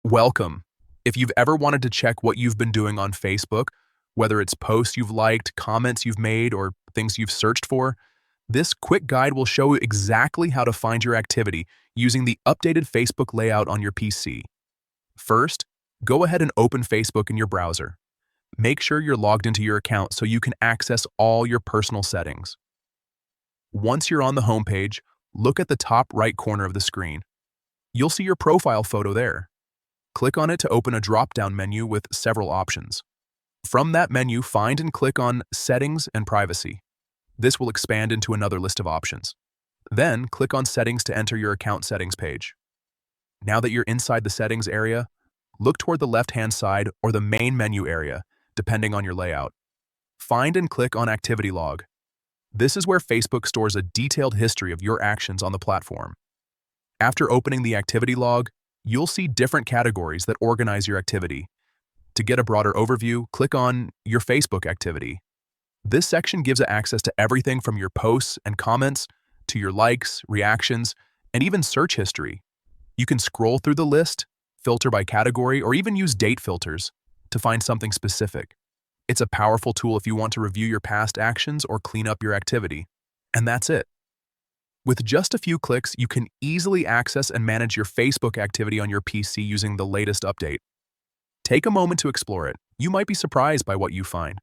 Welcome. If you've ever wanted to check what you've been doing on Facebook, whether it's posts you've liked, comments you've made, or things you've searched for, this quick guide will show you exactly how to find your activity using the updated Facebook layout on your PC. First, go ahead and open Facebook in your browser. Make sure you're logged into your account so you can access all your personal settings. Once you're on the homepage, look at the top right corner of the screen. You'll see your profile photo there. Click on it to open a drop-down menu with several options. From that menu, find and click on Settings and Privacy. This will expand into another list of options. Then, click on Settings to enter your account settings page. Now that you're inside the settings area, look toward the left-hand side or the main menu area, depending on your layout. Find and click on Activity Log. This is where Facebook stores a detailed history of your actions on the platform. After opening the activity log, you'll see different categories that organize your activity. To get a broader overview, click on Your Facebook Activity. This section gives access to everything from your posts and comments to your likes, reactions, and even search history. You can scroll through the list, filter by category, or even use date filters to find something specific. It's a powerful tool if you want to review your past actions or clean up your activity. And that's it. With just a few clicks, you can easily access and manage your Facebook activity on your PC using the latest update. Take a moment to explore it. You might be surprised by what you find.